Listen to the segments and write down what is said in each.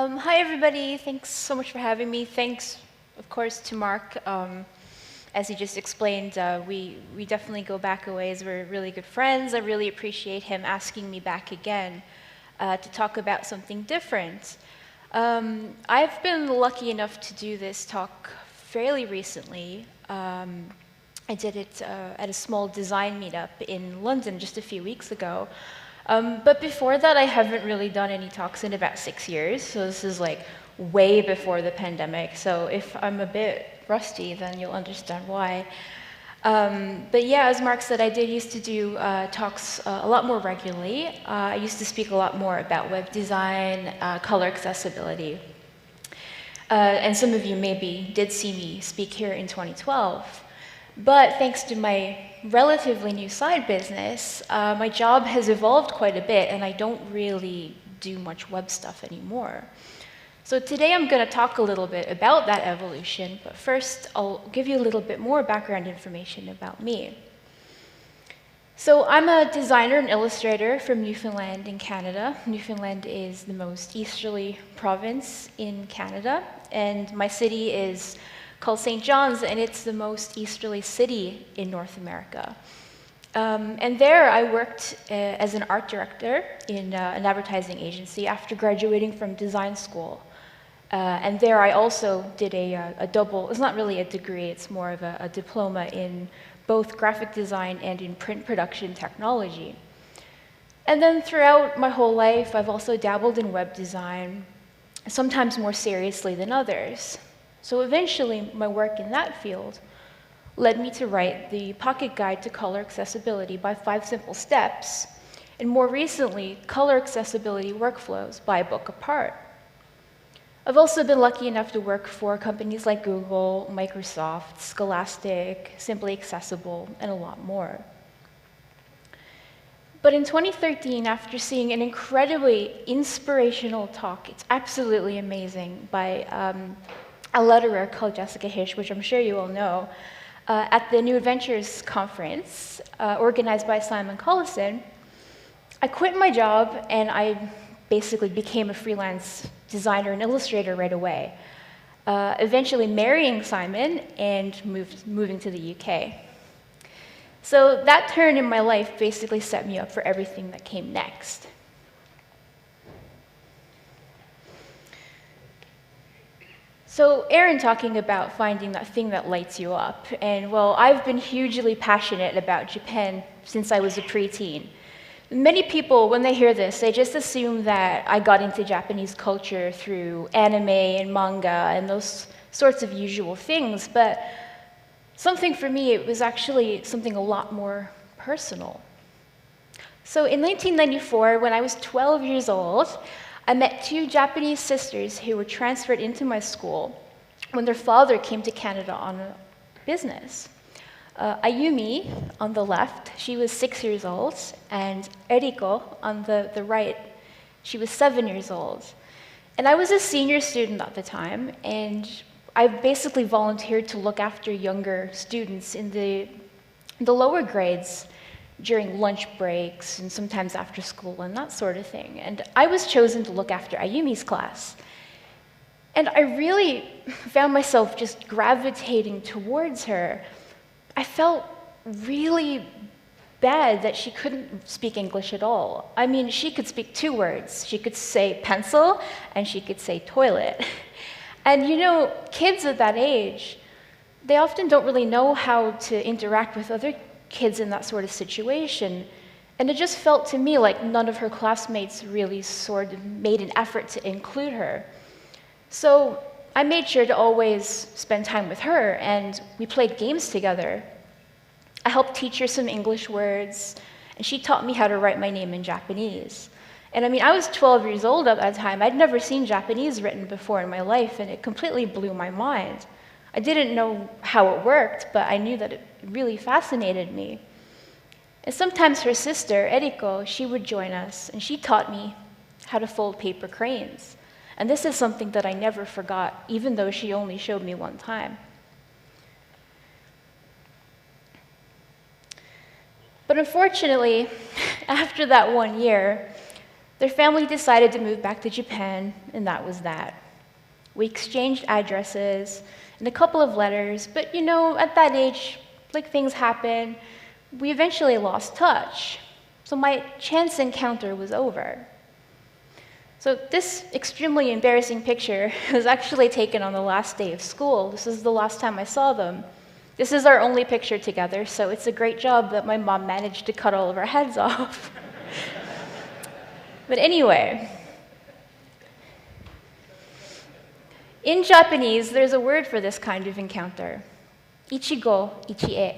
Hi, everybody. Thanks so much for having me. Thanks, of course, to Mark. As he just explained, we definitely go back a ways. We're really good friends. I really appreciate him asking me back again to talk about something different. I've been lucky enough to do this talk fairly recently. I did it at a small design meetup in London just a few weeks ago. But before that, I haven't really done any talks in about 6 years, so this is like way before the pandemic. So if I'm a bit rusty, then you'll understand why. But yeah, as Mark said, I did used to do talks a lot more regularly. I used to speak a lot more about web design, color accessibility. And some of you maybe did see me speak here in 2012. But thanks to my relatively new side business, my job has evolved quite a bit, and I don't really do much web stuff anymore. So today I'm going to talk a little bit about that evolution, but first I'll give you a little bit more background information about me. So I'm a designer and illustrator from Newfoundland in Canada. Newfoundland is the most easterly province in Canada, and my city is called St. John's, and it's the most easterly city in North America. And there I worked as an art director in an advertising agency after graduating from design school. And there I also did a double, it's not really a degree, it's more of a diploma in both graphic design and in print production technology. And then throughout my whole life, I've also dabbled in web design, sometimes more seriously than others. So eventually, my work in that field led me to write the Pocket Guide to Color Accessibility by 5 Simple Steps, and more recently, Color Accessibility Workflows by a Book Apart. I've also been lucky enough to work for companies like Google, Microsoft, Scholastic, Simply Accessible, and a lot more. But in 2013, after seeing an incredibly inspirational talk, it's absolutely amazing, by a letterer called Jessica Hish, which I'm sure you all know, at the New Adventures conference organized by Simon Collison, I quit my job and I basically became a freelance designer and illustrator right away, eventually marrying Simon and moving to the UK. So that turn in my life basically set me up for everything that came next. So Aaron talking about finding that thing that lights you up, and well, I've been hugely passionate about Japan since I was a preteen. Many people, when they hear this, they just assume that I got into Japanese culture through anime and manga and those sorts of usual things, but something for me, it was actually something a lot more personal. So in 1994, when I was 12 years old, I met 2 Japanese sisters who were transferred into my school when their father came to Canada on a business. Ayumi, on the left, she was 6 years old, and Eriko, on the right, she was 7 years old. And I was a senior student at the time, and I basically volunteered to look after younger students in the lower grades during lunch breaks and sometimes after school and that sort of thing. And I was chosen to look after Ayumi's class. And I really found myself just gravitating towards her. I felt really bad that she couldn't speak English at all. I mean, she could speak 2 words. She could say pencil and she could say toilet. And you know, kids at that age, they often don't really know how to interact with other kids in that sort of situation. And it just felt to me like none of her classmates really sort of made an effort to include her. So I made sure to always spend time with her, and we played games together. I helped teach her some English words, and she taught me how to write my name in Japanese. And I mean, I was 12 years old at that time. I'd never seen Japanese written before in my life, and it completely blew my mind. I didn't know how it worked, but I knew that it really fascinated me. And sometimes her sister, Eriko, she would join us, and she taught me how to fold paper cranes. And this is something that I never forgot, even though she only showed me one time. But unfortunately, after that 1 year, Their family decided to move back to Japan, and that was that. We exchanged addresses and a couple of letters, but you know, at that age, like things happen, we eventually lost touch. So my chance encounter was over. So this extremely embarrassing picture was actually taken on the last day of school. This is the last time I saw them. This is our only picture together, so it's a great job that my mom managed to cut all of our heads off. But anyway, in Japanese, there's a word for this kind of encounter. Ichigo, ichie.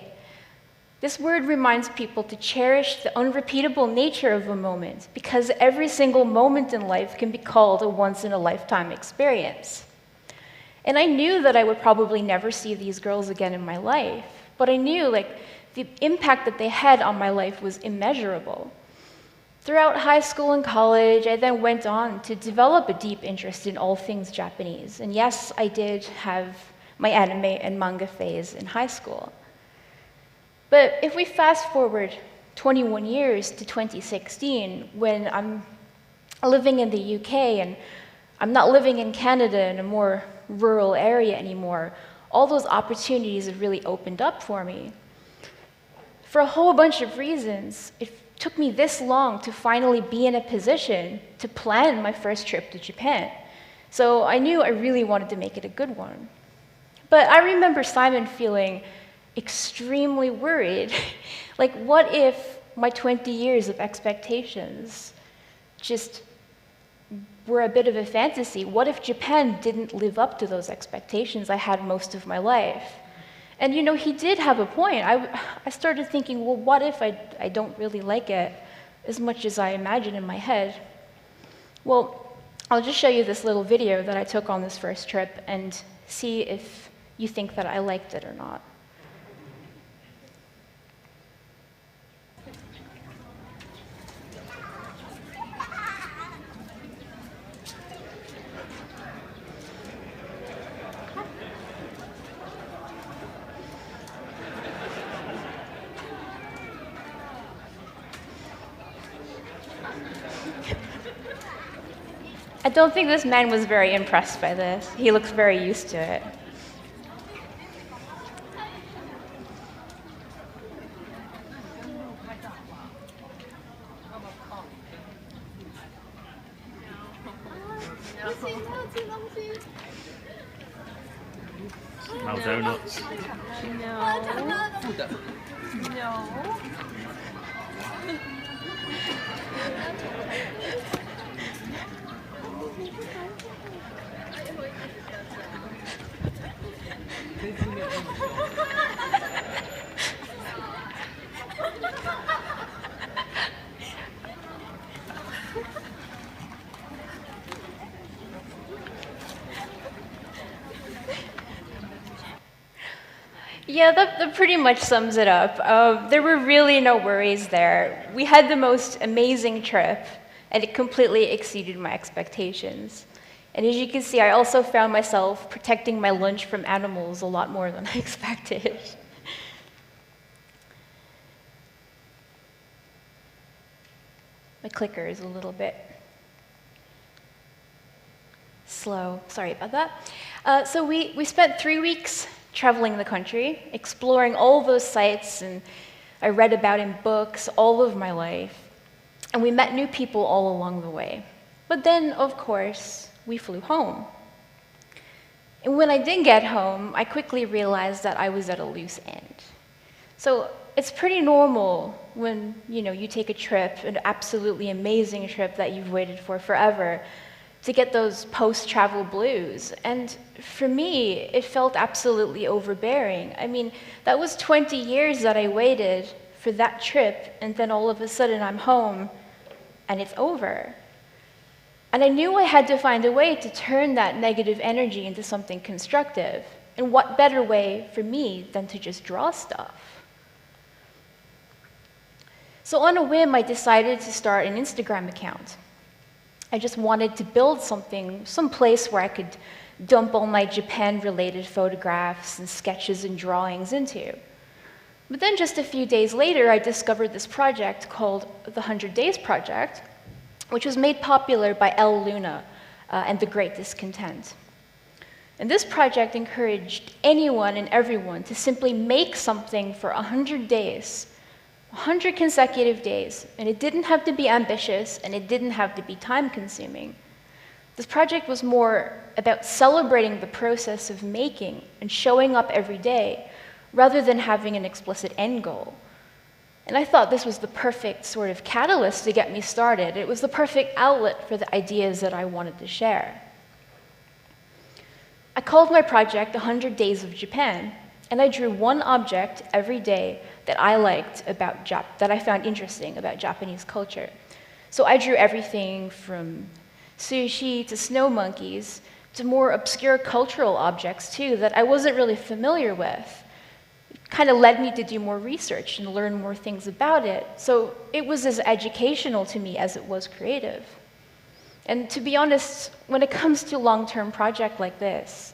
This word reminds people to cherish the unrepeatable nature of a moment, because every single moment in life can be called a once-in-a-lifetime experience. And I knew that I would probably never see these girls again in my life, but I knew the impact that they had on my life was immeasurable. Throughout high school and college, I then went on to develop a deep interest in all things Japanese. And yes, I did have my anime and manga phase in high school. But if we fast forward 21 years to 2016, when I'm living in the UK and I'm not living in Canada in a more rural area anymore, all those opportunities have really opened up for me. For a whole bunch of reasons, it took me this long to finally be in a position to plan my first trip to Japan. So I knew I really wanted to make it a good one. But I remember Simon feeling extremely worried. Like, what if my 20 years of expectations just were a bit of a fantasy? What if Japan didn't live up to those expectations I had most of my life? And you know, he did have a point. I started thinking, well, what if I don't really like it as much as I imagine in my head? Well, I'll just show you this little video that I took on this first trip and see if you think that I liked it or not. I don't think this man was very impressed by this. He looks very used to it. Smell donuts. No. Yeah, that pretty much sums it up. There were really no worries there. We had the most amazing trip, and it completely exceeded my expectations. And as you can see, I also found myself protecting my lunch from animals a lot more than I expected. My clicker is a little bit slow. Sorry about that. So we spent 3 weeks traveling the country, exploring all those sites and I read about in books all of my life. And we met new people all along the way. But then, of course, we flew home. And when I did get home, I quickly realized that I was at a loose end. So it's pretty normal when, you take a trip, an absolutely amazing trip that you've waited for forever, to get those post-travel blues. And for me, it felt absolutely overbearing. I mean, that was 20 years that I waited for that trip, and then all of a sudden I'm home, and it's over. And I knew I had to find a way to turn that negative energy into something constructive. And what better way for me than to just draw stuff? So on a whim, I decided to start an Instagram account. I just wanted to build something, some place where I could dump all my Japan-related photographs and sketches and drawings into. But then just a few days later, I discovered this project called the 100 Days Project, which was made popular by El Luna and the Great Discontent. And this project encouraged anyone and everyone to simply make something for 100 days, 100 consecutive days, and it didn't have to be ambitious and it didn't have to be time-consuming. This project was more about celebrating the process of making and showing up every day, rather than having an explicit end goal. And I thought this was the perfect sort of catalyst to get me started. It was the perfect outlet for the ideas that I wanted to share. I called my project 100 Days of Japan, and I drew one object every day that I liked about that I found interesting about Japanese culture. So I drew everything from sushi to snow monkeys to more obscure cultural objects too that I wasn't really familiar with. It kind of led me to do more research and learn more things about it. So it was as educational to me as it was creative. And to be honest, when it comes to a long-term project like this,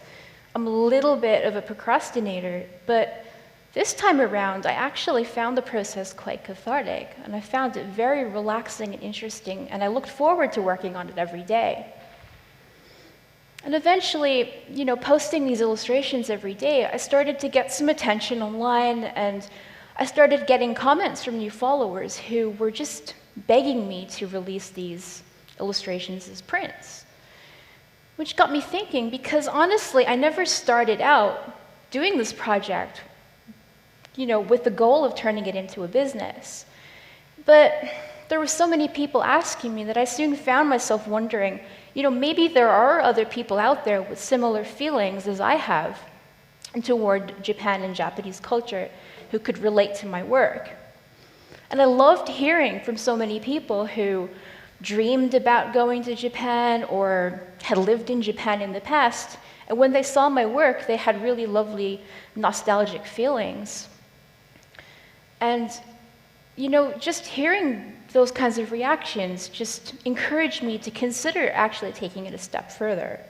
I'm a little bit of a procrastinator, but this time around, I actually found the process quite cathartic, and I found it very relaxing and interesting, and I looked forward to working on it every day. And eventually, posting these illustrations every day, I started to get some attention online, and I started getting comments from new followers who were just begging me to release these illustrations as prints, which got me thinking, because honestly, I never started out doing this project, with the goal of turning it into a business. But there were so many people asking me that I soon found myself wondering, maybe there are other people out there with similar feelings as I have toward Japan and Japanese culture who could relate to my work. And I loved hearing from so many people who dreamed about going to Japan or had lived in Japan in the past, and when they saw my work, they had really lovely nostalgic feelings. And, just hearing those kinds of reactions just encouraged me to consider actually taking it a step further.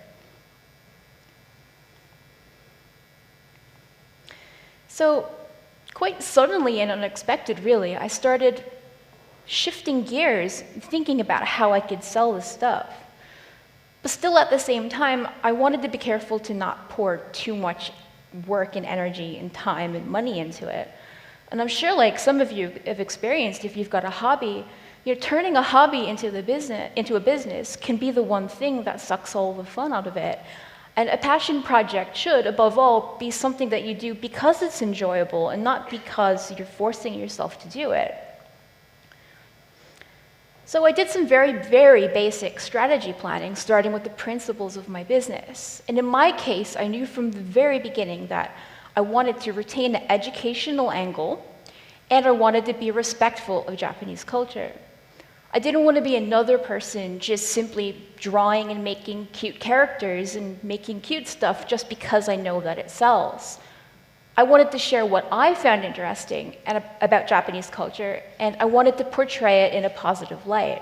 So, quite suddenly and unexpected, really, I started shifting gears, thinking about how I could sell this stuff. But still at the same time, I wanted to be careful to not pour too much work and energy and time and money into it. And I'm sure like some of you have experienced, if you've got a hobby, turning a hobby into a business can be the one thing that sucks all the fun out of it. And a passion project should, above all, be something that you do because it's enjoyable and not because you're forcing yourself to do it. So I did some very, very basic strategy planning, starting with the principles of my business. And in my case, I knew from the very beginning that I wanted to retain an educational angle, and I wanted to be respectful of Japanese culture. I didn't want to be another person just simply drawing and making cute characters and making cute stuff just because I know that it sells. I wanted to share what I found interesting about Japanese culture, and I wanted to portray it in a positive light.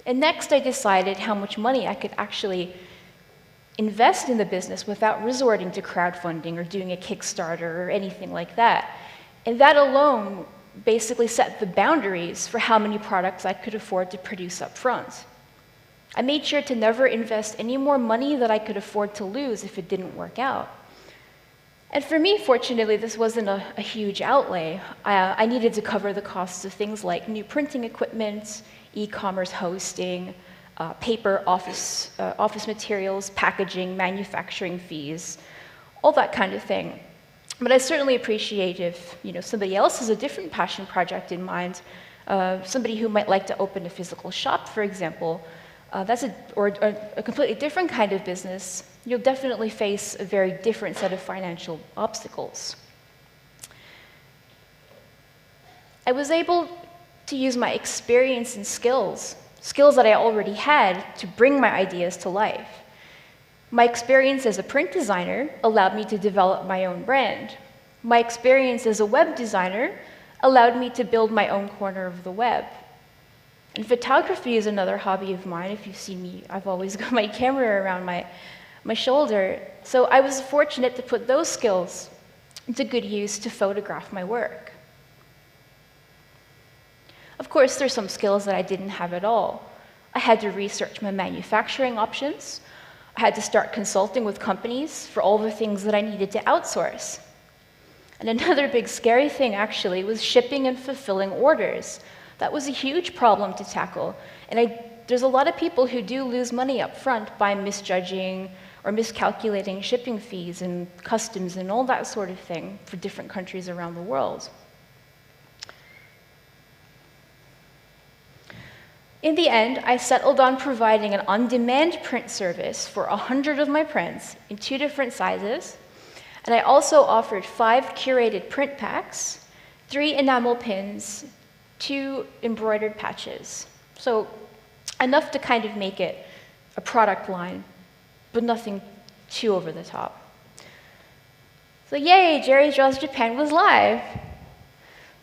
And next, I decided how much money I could actually invest in the business without resorting to crowdfunding or doing a Kickstarter or anything like that. And that alone basically set the boundaries for how many products I could afford to produce up front. I made sure to never invest any more money that I could afford to lose if it didn't work out. And for me, fortunately, this wasn't a huge outlay. I needed to cover the costs of things like new printing equipment, e-commerce hosting, paper, office materials, packaging, manufacturing fees, all that kind of thing. But I certainly appreciate if somebody else has a different passion project in mind, somebody who might like to open a physical shop, for example, or a completely different kind of business, you'll definitely face a very different set of financial obstacles. I was able to use my experience and skills that I already had, to bring my ideas to life. My experience as a print designer allowed me to develop my own brand. My experience as a web designer allowed me to build my own corner of the web. And photography is another hobby of mine. If you see me, I've always got my camera around my shoulder. So I was fortunate to put those skills into good use to photograph my work. Of course, there's some skills that I didn't have at all. I had to research my manufacturing options. I had to start consulting with companies for all the things that I needed to outsource. And another big scary thing, actually, was shipping and fulfilling orders. That was a huge problem to tackle. And there's a lot of people who do lose money up front by misjudging or miscalculating shipping fees and customs and all that sort of thing for different countries around the world. In the end, I settled on providing an on-demand print service for 100 of my prints in 2 different sizes, and I also offered 5 curated print packs, 3 enamel pins, 2 embroidered patches. So enough to kind of make it a product line, but nothing too over the top. So yay, Geri Draws Japan was live.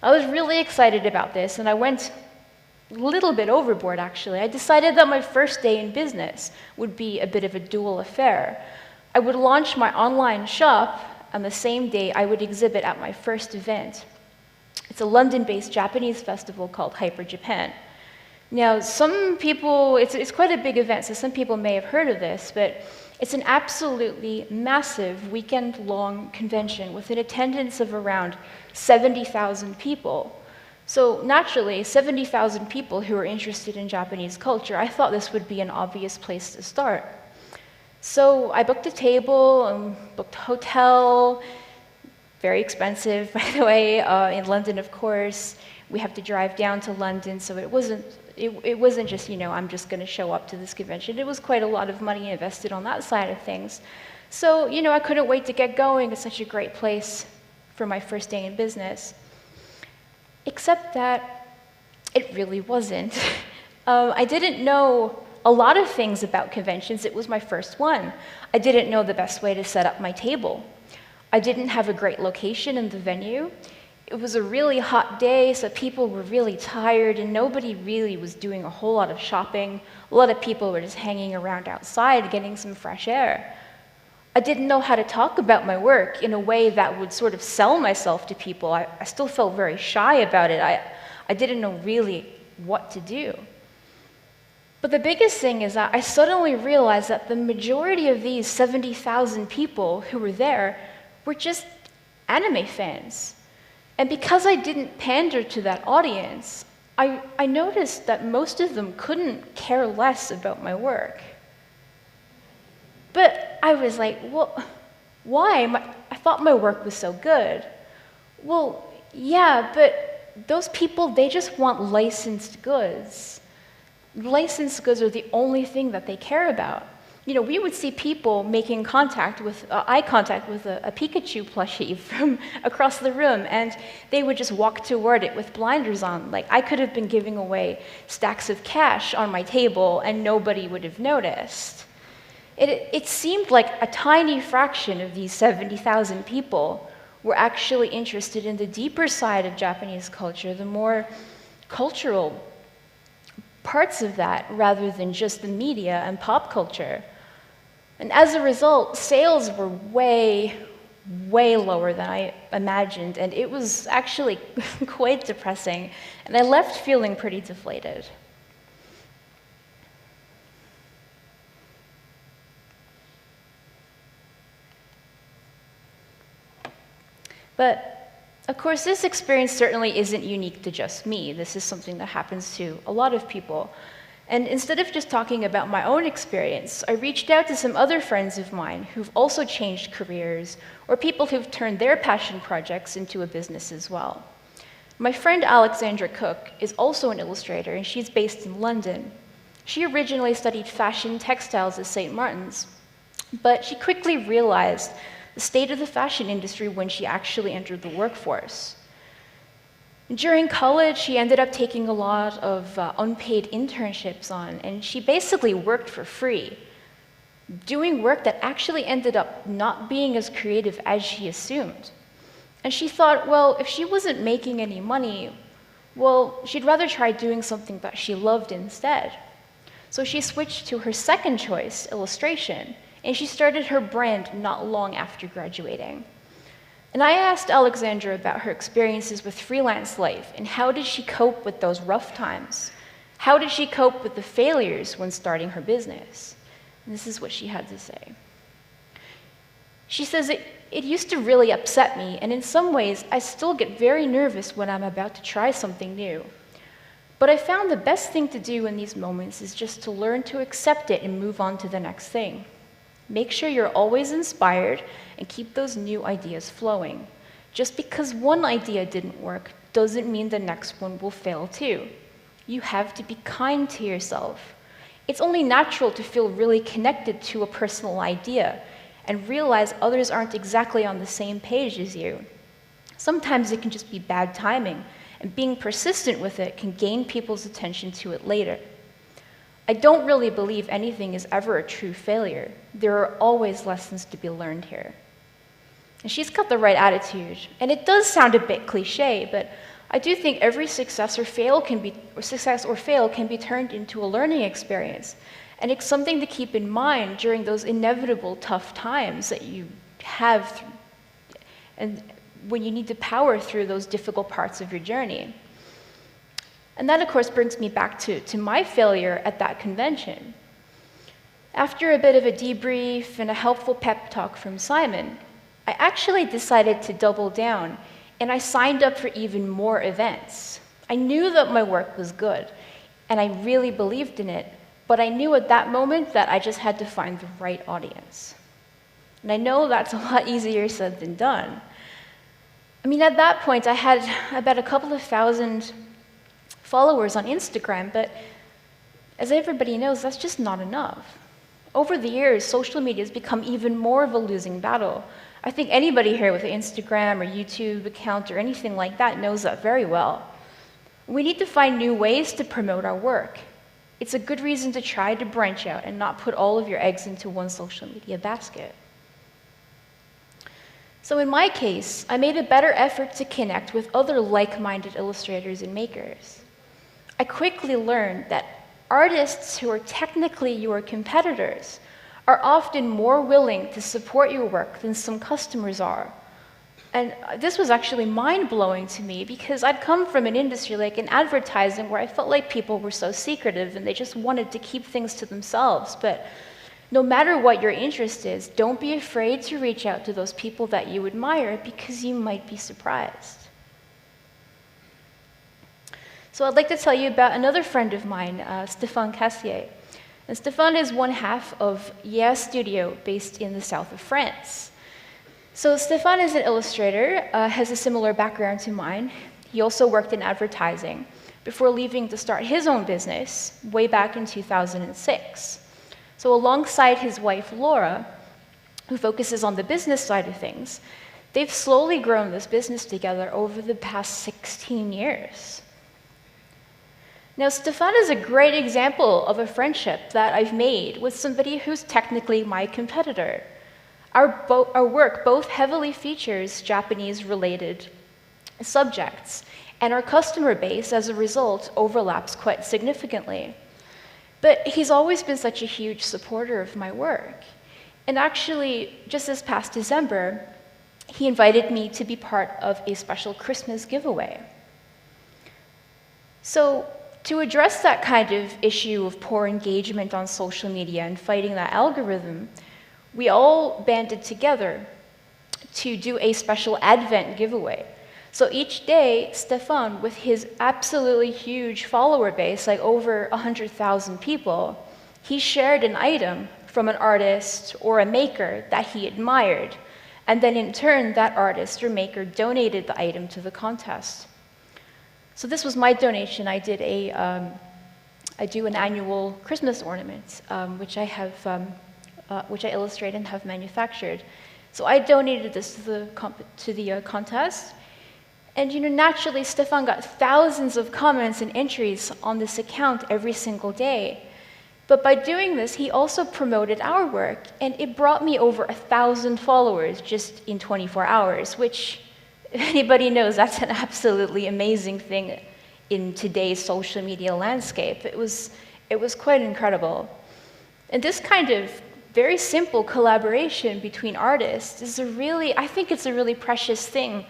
I was really excited about this, and I went a little bit overboard, actually. I decided that my first day in business would be a bit of a dual affair. I would launch my online shop, and the same day I would exhibit at my first event. It's a London-based Japanese festival called Hyper Japan. Now, some people, it's quite a big event, so some people may have heard of this, but it's an absolutely massive weekend-long convention with an attendance of around 70,000 people. So naturally, 70,000 people who are interested in Japanese culture, I thought this would be an obvious place to start. So I booked a table, and booked a hotel, very expensive, by the way, in London, of course. We have to drive down to London, so it wasn't just, I'm just going to show up to this convention. It was quite a lot of money invested on that side of things. So, I couldn't wait to get going. It's such a great place for my first day in business. Except that it really wasn't. I didn't know a lot of things about conventions. It was my first one. I didn't know the best way to set up my table. I didn't have a great location in the venue. It was a really hot day, so people were really tired, and nobody really was doing a whole lot of shopping. A lot of people were just hanging around outside, getting some fresh air. I didn't know how to talk about my work in a way that would sort of sell myself to people. I still felt very shy about it. I didn't know really what to do. But the biggest thing is that I suddenly realized that the majority of these 70,000 people who were there were just anime fans. And because I didn't pander to that audience, I noticed that most of them couldn't care less about my work. But I was like, well, why? I thought my work was so good. Well, yeah, but those people, they just want licensed goods. Licensed goods are the only thing that they care about. We would see people making eye contact with a Pikachu plushie from across the room, and they would just walk toward it with blinders on. Like, I could have been giving away stacks of cash on my table, and nobody would have noticed. It seemed like a tiny fraction of these 70,000 people were actually interested in the deeper side of Japanese culture, the more cultural parts of that, rather than just the media and pop culture. And as a result, sales were way, way lower than I imagined, and it was actually quite depressing, and I left feeling pretty deflated. But, of course, this experience certainly isn't unique to just me. This is something that happens to a lot of people. And instead of just talking about my own experience, I reached out to some other friends of mine who've also changed careers, or people who've turned their passion projects into a business as well. My friend Alexandra Cook is also an illustrator, and she's based in London. She originally studied fashion textiles at St. Martin's, but she quickly realized the state of the fashion industry when she actually entered the workforce. During college, she ended up taking a lot of unpaid internships on, and she basically worked for free, doing work that actually ended up not being as creative as she assumed. And she thought, well, if she wasn't making any money, well, she'd rather try doing something that she loved instead. So she switched to her second choice, illustration, and she started her brand not long after graduating. And I asked Alexandra about her experiences with freelance life and how did she cope with those rough times? How did she cope with the failures when starting her business? And this is what she had to say. She says, it used to really upset me, and in some ways, I still get very nervous when I'm about to try something new. But I found the best thing to do in these moments is just to learn to accept it and move on to the next thing. Make sure you're always inspired and keep those new ideas flowing. Just because one idea didn't work doesn't mean the next one will fail too. You have to be kind to yourself. It's only natural to feel really connected to a personal idea and realize others aren't exactly on the same page as you. Sometimes it can just be bad timing, and being persistent with it can gain people's attention to it later. I don't really believe anything is ever a true failure. There are always lessons to be learned here. And she's got the right attitude. And it does sound a bit cliche, but I do think every success or fail can be turned into a learning experience. And it's something to keep in mind during those inevitable tough times that you have, and when you need to power through those difficult parts of your journey. And that, of course, brings me back to my failure at that convention. After a bit of a debrief and a helpful pep talk from Simon, I actually decided to double down, and I signed up for even more events. I knew that my work was good, and I really believed in it, but I knew at that moment that I just had to find the right audience. And I know that's a lot easier said than done. I mean, at that point, I had about a couple of thousand followers on Instagram, but as everybody knows, that's just not enough. Over the years, social media has become even more of a losing battle. I think anybody here with an Instagram or YouTube account or anything like that knows that very well. We need to find new ways to promote our work. It's a good reason to try to branch out and not put all of your eggs into one social media basket. So in my case, I made a better effort to connect with other like-minded illustrators and makers. I quickly learned that artists who are technically your competitors are often more willing to support your work than some customers are. And this was actually mind-blowing to me because I'd come from an industry like in advertising where I felt like people were so secretive and they just wanted to keep things to themselves. But no matter what your interest is, don't be afraid to reach out to those people that you admire because you might be surprised. So I'd like to tell you about another friend of mine, Stéphane Cassier. And Stéphane is one half of Yeah Studio based in the south of France. So Stéphane is an illustrator, has a similar background to mine. He also worked in advertising before leaving to start his own business way back in 2006. So alongside his wife, Laura, who focuses on the business side of things, they've slowly grown this business together over the past 16 years. Now, Stéphane is a great example of a friendship that I've made with somebody who's technically my competitor. Our work both heavily features Japanese-related subjects, and our customer base, as a result, overlaps quite significantly. But he's always been such a huge supporter of my work. And actually, just this past December, he invited me to be part of a special Christmas giveaway. So, to address that kind of issue of poor engagement on social media and fighting that algorithm, we all banded together to do a special Advent giveaway. So each day, Stéphane, with his absolutely huge follower base, like over 100,000 people, he shared an item from an artist or a maker that he admired. And then in turn, that artist or maker donated the item to the contest. So this was my donation. I do an annual Christmas ornament, which I illustrate and have manufactured. So I donated this to the contest. And naturally, Stéphane got thousands of comments and entries on this account every single day. But by doing this, he also promoted our work, and it brought me over 1,000 followers just in 24 hours, which, if anybody knows, that's an absolutely amazing thing in today's social media landscape. It was quite incredible. And this kind of very simple collaboration between artists is I think it's a really precious thing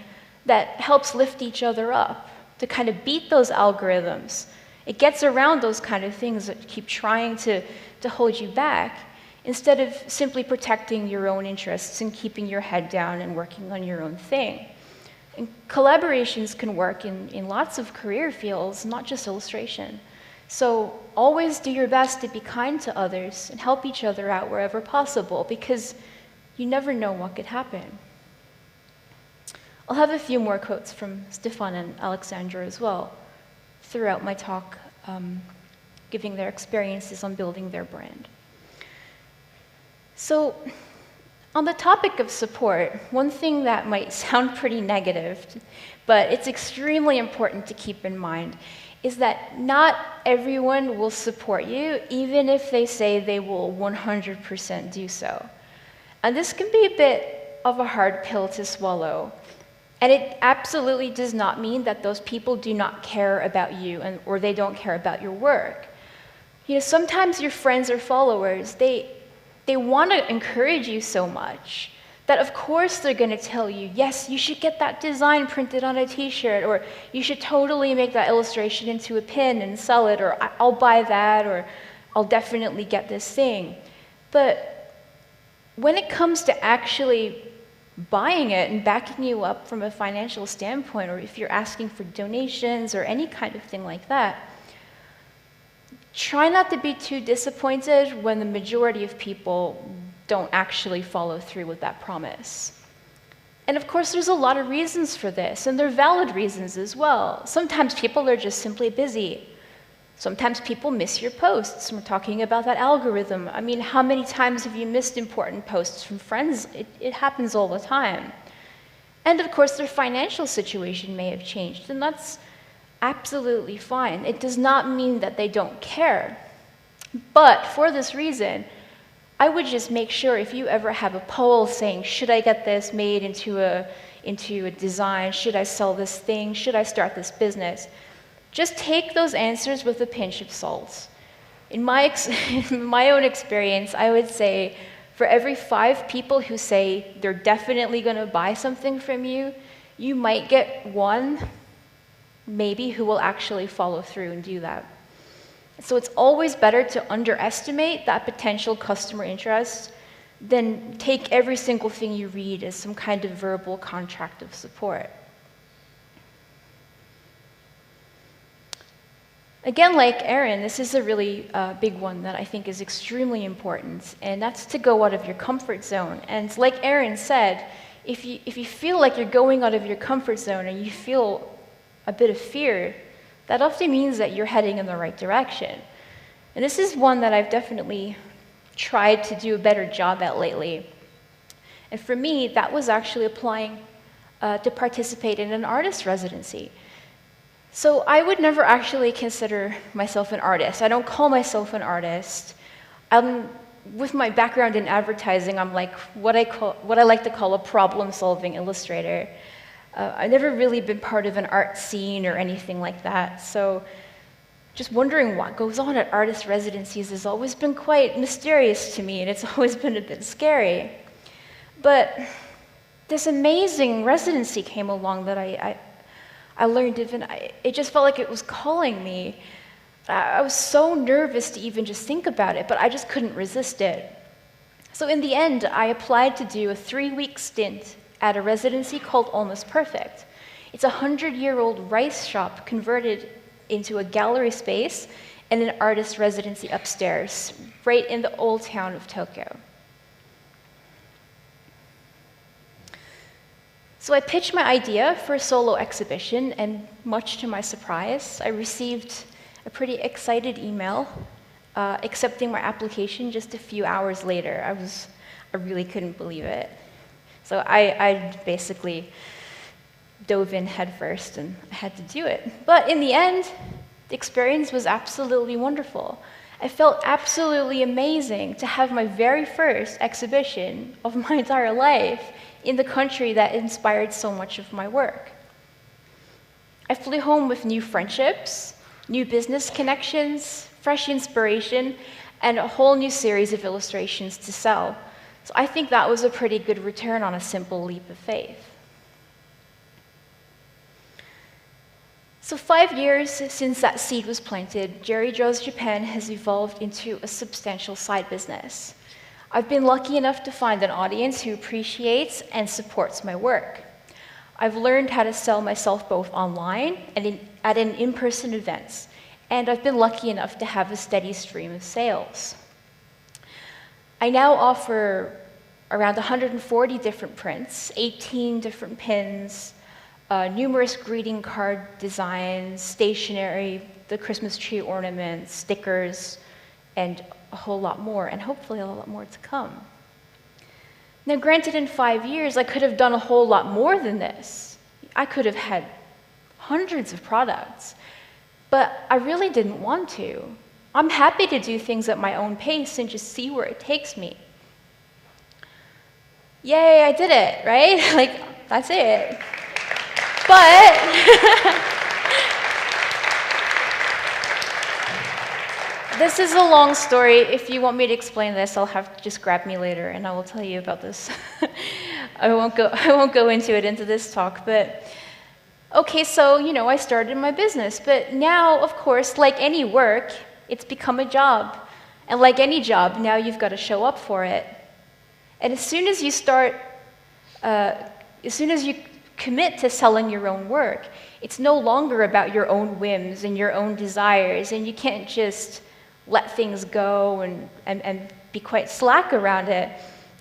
that helps lift each other up, to kind of beat those algorithms. It gets around those kind of things that keep trying to hold you back, instead of simply protecting your own interests and keeping your head down and working on your own thing. And collaborations can work in lots of career fields, not just illustration. So always do your best to be kind to others and help each other out wherever possible, because you never know what could happen. I'll have a few more quotes from Stefan and Alexandra as well throughout my talk, giving their experiences on building their brand. So, on the topic of support, one thing that might sound pretty negative, but it's extremely important to keep in mind, is that not everyone will support you, even if they say they will 100% do so. And this can be a bit of a hard pill to swallow. And it absolutely does not mean that those people do not care about you or they don't care about your work. You know, sometimes your friends or followers, they want to encourage you so much that of course they're going to tell you, yes, you should get that design printed on a t-shirt, or you should totally make that illustration into a pin and sell it, or I'll buy that, or I'll definitely get this thing. But when it comes to actually buying it and backing you up from a financial standpoint, or if you're asking for donations or any kind of thing like that, try not to be too disappointed when the majority of people don't actually follow through with that promise. And of course, there's a lot of reasons for this, and they're valid reasons as well. Sometimes people are just simply busy. Sometimes people miss your posts. We're talking about that algorithm. I mean, how many times have you missed important posts from friends? It happens all the time. And of course, their financial situation may have changed, and that's absolutely fine. It does not mean that they don't care. But for this reason, I would just make sure if you ever have a poll saying, should I get this made into a design? Should I sell this thing? Should I start this business? Just take those answers with a pinch of salt. In my own experience, I would say for every 5 people who say they're definitely going to buy something from you, you might get 1, maybe, who will actually follow through and do that. So it's always better to underestimate that potential customer interest than take every single thing you read as some kind of verbal contract of support. Again, like Erin, this is a really big one that I think is extremely important, and that's to go out of your comfort zone. And like Erin said, if you feel like you're going out of your comfort zone and you feel a bit of fear, that often means that you're heading in the right direction. And this is one that I've definitely tried to do a better job at lately. And for me, that was actually applying to participate in an artist residency. So I would never actually consider myself an artist. I don't call myself an artist. With my background in advertising, I'm like what I like to call a problem-solving illustrator. I've never really been part of an art scene or anything like that. So just wondering what goes on at artist residencies has always been quite mysterious to me, and it's always been a bit scary. But this amazing residency came along that I learned of, and it just felt like it was calling me. I was so nervous to even just think about it, but I just couldn't resist it. So in the end, I applied to do a 3-week stint at a residency called Almost Perfect. It's a 100-year-old rice shop converted into a gallery space and an artist residency upstairs, right in the old town of Tokyo. So I pitched my idea for a solo exhibition, and much to my surprise, I received a pretty excited email accepting my application just a few hours later. I really couldn't believe it. So I basically dove in headfirst and I had to do it. But in the end, the experience was absolutely wonderful. I felt absolutely amazing to have my very first exhibition of my entire life in the country that inspired so much of my work. I flew home with new friendships, new business connections, fresh inspiration, and a whole new series of illustrations to sell. So I think that was a pretty good return on a simple leap of faith. So 5 years since that seed was planted, Geri Draws Japan has evolved into a substantial side business. I've been lucky enough to find an audience who appreciates and supports my work. I've learned how to sell myself both online and at in-person events, and I've been lucky enough to have a steady stream of sales. I now offer around 140 different prints, 18 different pins, numerous greeting card designs, stationery, the Christmas tree ornaments, stickers, and a whole lot more, and hopefully a lot more to come. Now, granted, in 5 years, I could have done a whole lot more than this. I could have had hundreds of products, but I really didn't want to. I'm happy to do things at my own pace and just see where it takes me. Yay, I did it, right? Like, that's it. But this is a long story. If you want me to explain this, I'll have to just grab me later, and I will tell you about this. I won't go into it into this talk, but okay, so I started my business, but now, of course, like any work, it's become a job, and like any job, now you've got to show up for it. And as soon as you commit to selling your own work, it's no longer about your own whims and your own desires, and you can't just let things go and be quite slack around it.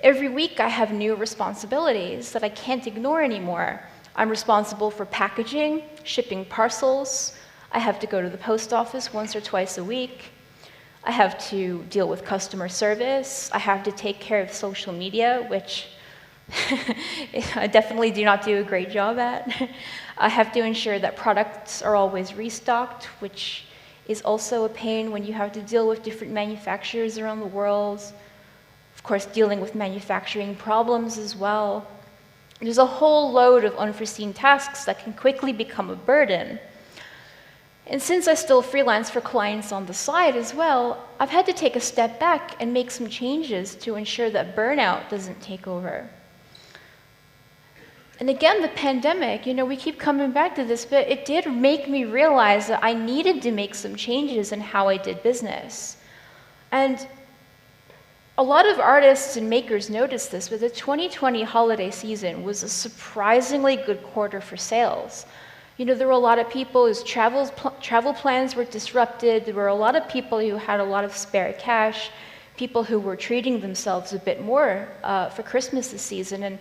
Every week I have new responsibilities that I can't ignore anymore. I'm responsible for packaging, shipping parcels. I have to go to the post office once or twice a week. I have to deal with customer service. I have to take care of social media, which I definitely do not do a great job at. I have to ensure that products are always restocked, which is also a pain when you have to deal with different manufacturers around the world. Of course, dealing with manufacturing problems as well. There's a whole load of unforeseen tasks that can quickly become a burden. And since I still freelance for clients on the side as well, I've had to take a step back and make some changes to ensure that burnout doesn't take over. And again, the pandemic, we keep coming back to this, but it did make me realize that I needed to make some changes in how I did business. And a lot of artists and makers noticed this, but the 2020 holiday season was a surprisingly good quarter for sales. There were a lot of people whose travel plans were disrupted. There were a lot of people who had a lot of spare cash, people who were treating themselves a bit more for Christmas this season. And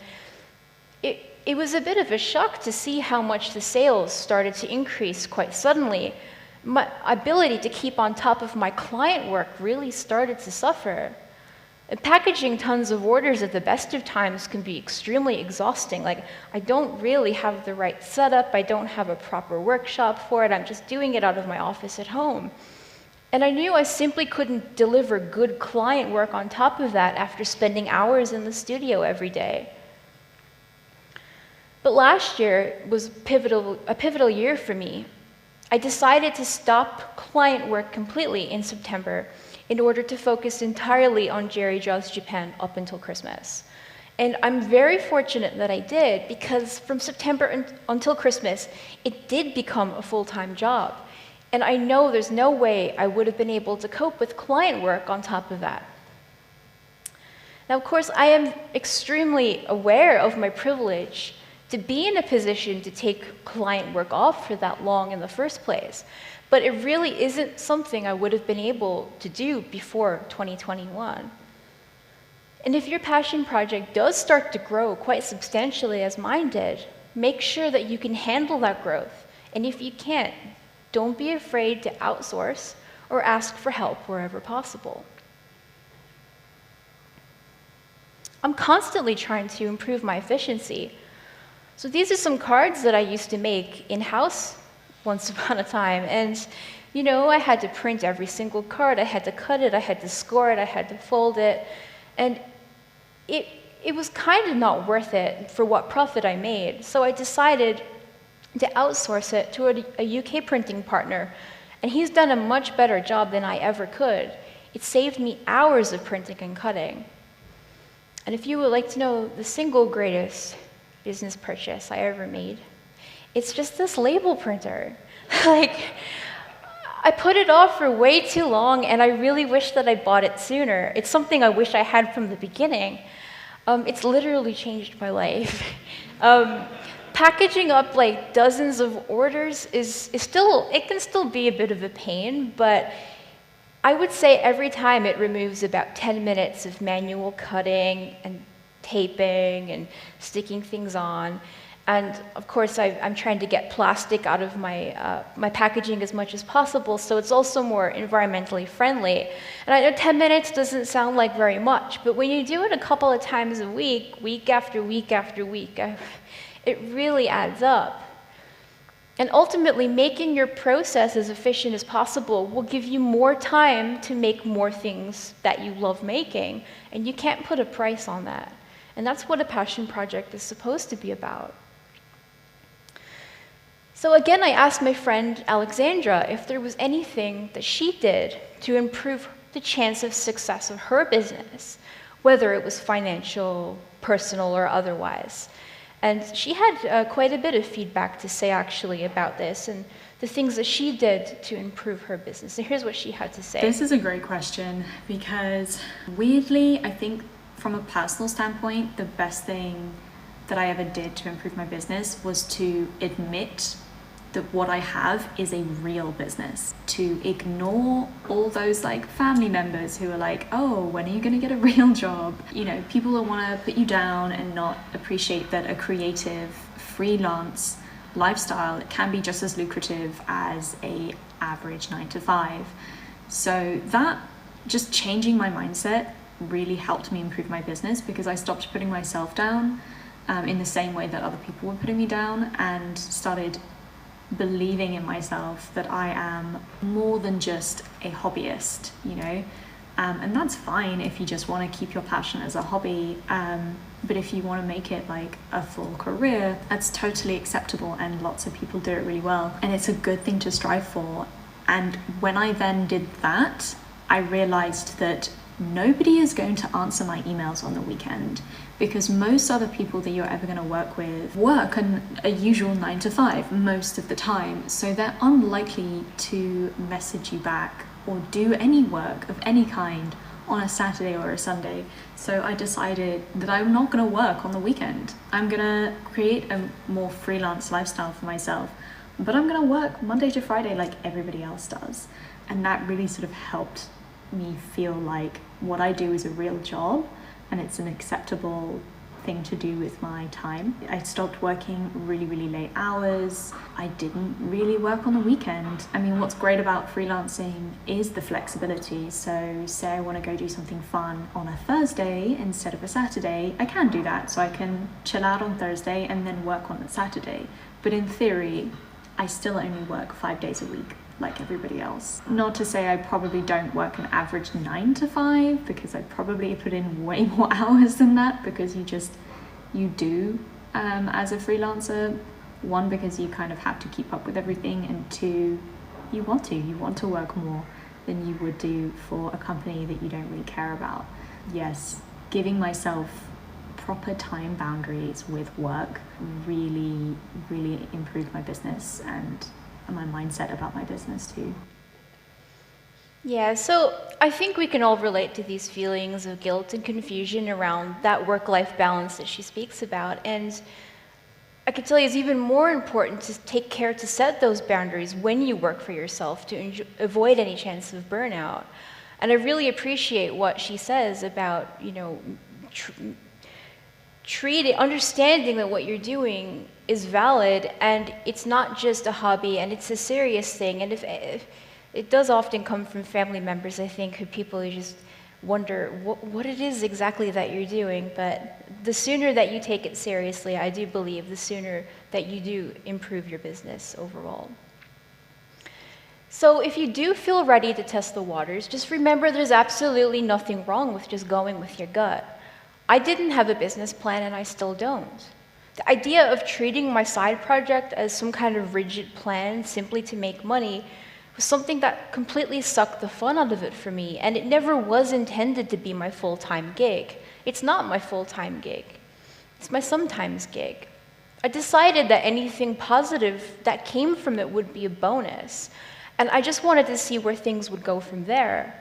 it was a bit of a shock to see how much the sales started to increase quite suddenly. My ability to keep on top of my client work really started to suffer. And packaging tons of orders at the best of times can be extremely exhausting. Like, I don't really have the right setup, I don't have a proper workshop for it, I'm just doing it out of my office at home. And I knew I simply couldn't deliver good client work on top of that after spending hours in the studio every day. But last year was a pivotal year for me. I decided to stop client work completely in September in order to focus entirely on Geri Draws Japan up until Christmas. And I'm very fortunate that I did, because from September until Christmas, it did become a full-time job. And I know there's no way I would have been able to cope with client work on top of that. Now, of course, I am extremely aware of my privilege to be in a position to take client work off for that long in the first place. But it really isn't something I would have been able to do before 2021. And if your passion project does start to grow quite substantially as mine did, make sure that you can handle that growth. And if you can't, don't be afraid to outsource or ask for help wherever possible. I'm constantly trying to improve my efficiency. So these are some cards that I used to make in-house once upon a time. And, I had to print every single card. I had to cut it. I had to score it. I had to fold it. And it was kind of not worth it for what profit I made. So I decided to outsource it to a UK printing partner. And he's done a much better job than I ever could it saved me hours of printing and cutting. And if you would like to know the single greatest business purchase I ever made, it's just this label printer. Like, I put it off for way too long, and I really wish that I bought it sooner. It's something I wish I had from the beginning. It's literally changed my life. Packaging up like dozens of orders it can still be a bit of a pain, but I would say every time it removes about 10 minutes of manual cutting and taping and sticking things on. And of course, I'm trying to get plastic out of my packaging as much as possible, so it's also more environmentally friendly. And I know 10 minutes doesn't sound like very much, but when you do it a couple of times a week, week after week after week, it really adds up. And ultimately, making your process as efficient as possible will give you more time to make more things that you love making, and you can't put a price on that. And that's what a passion project is supposed to be about. So again, I asked my friend Alexandra if there was anything that she did to improve the chance of success of her business, whether it was financial, personal, or otherwise. And she had quite a bit of feedback to say actually about this and the things that she did to improve her business. And here's what she had to say. This is a great question because weirdly, I think from a personal standpoint, the best thing that I ever did to improve my business was to admit that what I have is a real business, to ignore all those like family members who are like, oh, when are you gonna get a real job? You know, people that wanna put you down and not appreciate that a creative freelance lifestyle can be just as lucrative as a average 9 to 5. So that just changing my mindset really helped me improve my business because I stopped putting myself down in the same way that other people were putting me down and started believing in myself that I am more than just a hobbyist, you know, and that's fine if you just want to keep your passion as a hobby, but if you want to make it like a full career, that's totally acceptable and lots of people do it really well and it's a good thing to strive for. And when I then did that, I realized that nobody is going to answer my emails on the weekend because most other people that you're ever going to work with work on a usual 9 to 5 most of the time, so they're unlikely to message you back or do any work of any kind on a Saturday or a Sunday. So I decided that I'm not going to work on the weekend. I'm going to create a more freelance lifestyle for myself, but I'm going to work Monday to Friday like everybody else does. And that really sort of helped me feel like what I do is a real job and it's an acceptable thing to do with my time. I stopped working really, really late hours. I didn't really work on the weekend. I mean, what's great about freelancing is the flexibility. So say I want to go do something fun on a Thursday instead of a Saturday, I can do that. So I can chill out on Thursday and then work on a Saturday. But in theory, I still only work 5 days a week like everybody else. Not to say I probably don't work an average 9 to 5 because I probably put in way more hours than that because you do as a freelancer. One, because you kind of have to keep up with everything, and two, you want to work more than you would do for a company that you don't really care about. Yes, giving myself proper time boundaries with work really, really improved my business and my mindset about my business too. Yeah, so I think we can all relate to these feelings of guilt and confusion around that work-life balance that she speaks about. And I can tell you it's even more important to take care to set those boundaries when you work for yourself to avoid any chance of burnout. And I really appreciate what she says about, you know, understanding that what you're doing is valid and it's not just a hobby and it's a serious thing. And if it does often come from family members, I think, who people just wonder what it is exactly that you're doing. But the sooner that you take it seriously, I do believe, the sooner that you do improve your business overall. So if you do feel ready to test the waters, just remember there's absolutely nothing wrong with just going with your gut. I didn't have a business plan and I still don't. The idea of treating my side project as some kind of rigid plan simply to make money was something that completely sucked the fun out of it for me, and it never was intended to be my full-time gig. It's not my full-time gig. It's my sometimes gig. I decided that anything positive that came from it would be a bonus, and I just wanted to see where things would go from there.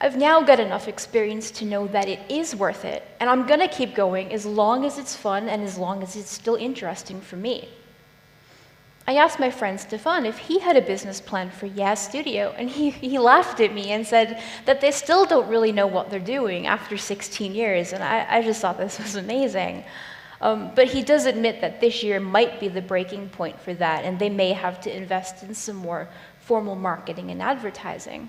I've now got enough experience to know that it is worth it, and I'm gonna keep going as long as it's fun and as long as it's still interesting for me. I asked my friend Stefan if he had a business plan for Studio, and he laughed at me and said that they still don't really know what they're doing after 16 years, and I just thought this was amazing. But he does admit that this year might be the breaking point for that, and they may have to invest in some more formal marketing and advertising.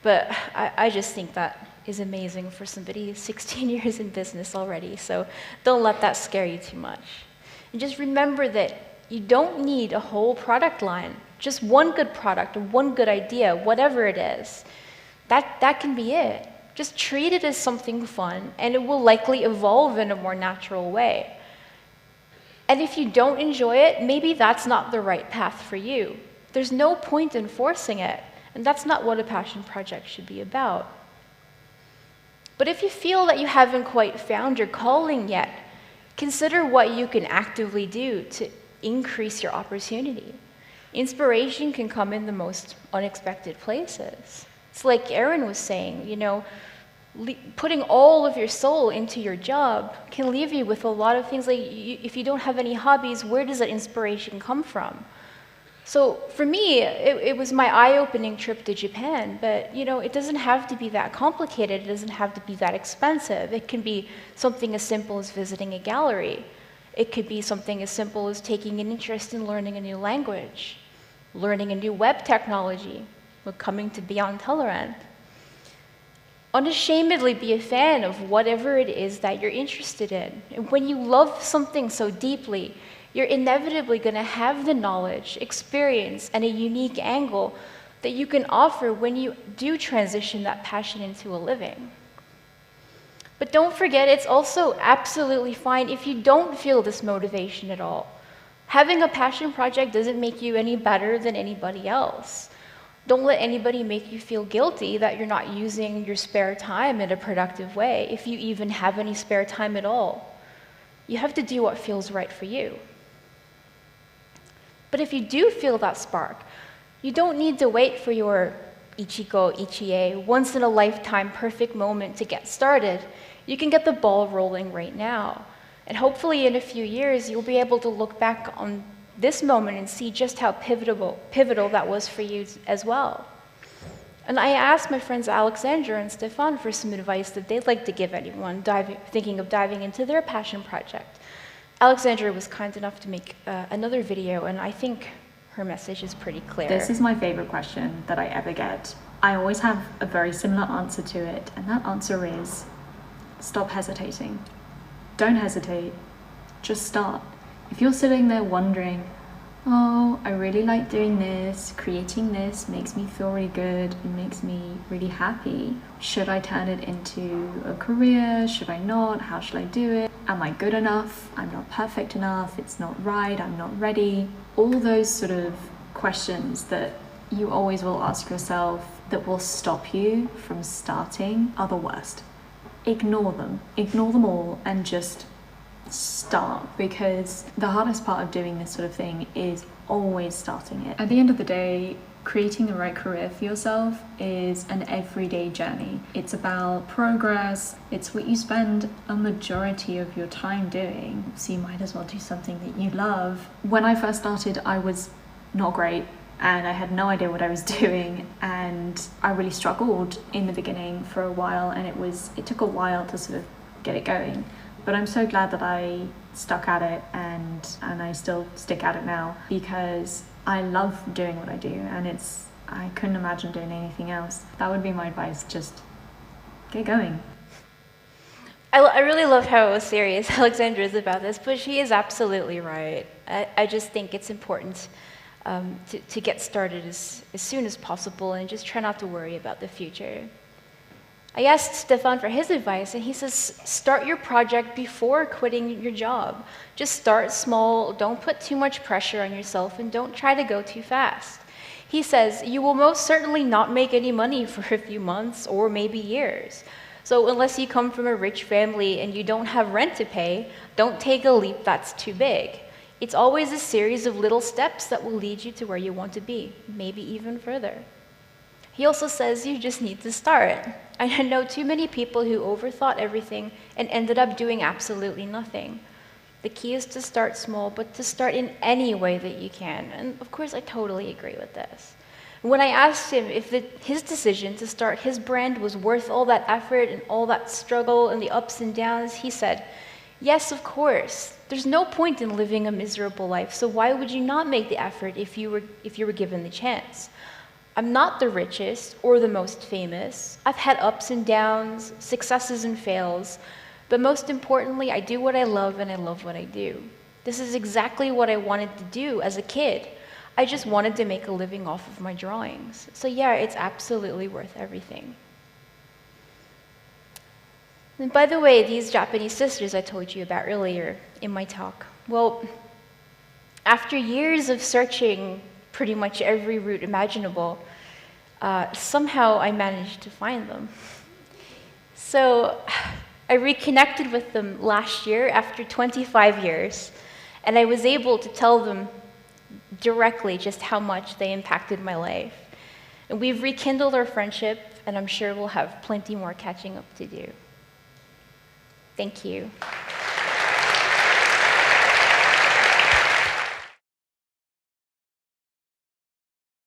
But I just think that is amazing for somebody who's 16 years in business already, so don't let that scare you too much. And just remember that you don't need a whole product line, just one good product or one good idea, whatever it is. That can be it. Just treat it as something fun, and it will likely evolve in a more natural way. And if you don't enjoy it, maybe that's not the right path for you. There's no point in forcing it, and that's not what a passion project should be about. But if you feel that you haven't quite found your calling yet, consider what you can actively do to increase your opportunity. Inspiration can come in the most unexpected places. It's like Erin was saying, putting all of your soul into your job can leave you with a lot of things. Like, if you don't have any hobbies, where does that inspiration come from? So for me, it was my eye-opening trip to Japan, but it doesn't have to be that complicated. It doesn't have to be that expensive. It can be something as simple as visiting a gallery. It could be something as simple as taking an interest in learning a new language, learning a new web technology, or coming to be on tellerrand. Unashamedly be a fan of whatever it is that you're interested in. And when you love something so deeply, you're inevitably going to have the knowledge, experience, and a unique angle that you can offer when you do transition that passion into a living. But don't forget, it's also absolutely fine if you don't feel this motivation at all. Having a passion project doesn't make you any better than anybody else. Don't let anybody make you feel guilty that you're not using your spare time in a productive way, if you even have any spare time at all. You have to do what feels right for you. But if you do feel that spark, you don't need to wait for your ichiko, ichie, once-in-a-lifetime perfect moment to get started. You can get the ball rolling right now. And hopefully in a few years, you'll be able to look back on this moment and see just how pivotal that was for you as well. And I asked my friends Alexandra and Stefan for some advice that they'd like to give anyone thinking of diving into their passion project. Alexandra was kind enough to make another video, and I think her message is pretty clear. This is my favorite question that I ever get. I always have a very similar answer to it, and that answer is, stop hesitating. Don't hesitate, just start. If you're sitting there wondering, oh, I really like doing this, creating this makes me feel really good, it makes me really happy. Should I turn it into a career? Should I not? How should I do it? Am I good enough? I'm not perfect enough, it's not right, I'm not ready. All those sort of questions that you always will ask yourself that will stop you from starting are the worst. Ignore them all, and just start, because the hardest part of doing this sort of thing is always starting it. At the end of the day, creating the right career for yourself is an everyday journey. It's about progress, it's what you spend a majority of your time doing, so you might as well do something that you love. When I first started, I was not great, and I had no idea what I was doing, and I really struggled in the beginning for a while, and it took a while to sort of get it going. But I'm so glad that I stuck at it, and I still stick at it now, because I love doing what I do, and I couldn't imagine doing anything else. That would be my advice, just get going. I really love how serious Alexandra is about this, but she is absolutely right. I just think it's important to get started as soon as possible, and just try not to worry about the future. I asked Stefan for his advice, and he says, start your project before quitting your job. Just start small, don't put too much pressure on yourself, and don't try to go too fast. He says, you will most certainly not make any money for a few months or maybe years. So unless you come from a rich family and you don't have rent to pay, don't take a leap that's too big. It's always a series of little steps that will lead you to where you want to be, maybe even further. He also says you just need to start. I know too many people who overthought everything and ended up doing absolutely nothing. The key is to start small, but to start in any way that you can. And of course, I totally agree with this. When I asked him if his decision to start his brand was worth all that effort and all that struggle and the ups and downs, he said, yes, of course. There's no point in living a miserable life, so why would you not make the effort if you were given the chance? I'm not the richest or the most famous. I've had ups and downs, successes and fails, but most importantly, I do what I love and I love what I do. This is exactly what I wanted to do as a kid. I just wanted to make a living off of my drawings. So yeah, it's absolutely worth everything. And by the way, these Japanese sisters I told you about earlier in my talk, well, after years of searching pretty much every route imaginable, somehow I managed to find them. So I reconnected with them last year after 25 years, and I was able to tell them directly just how much they impacted my life. And we've rekindled our friendship, and I'm sure we'll have plenty more catching up to do. Thank you.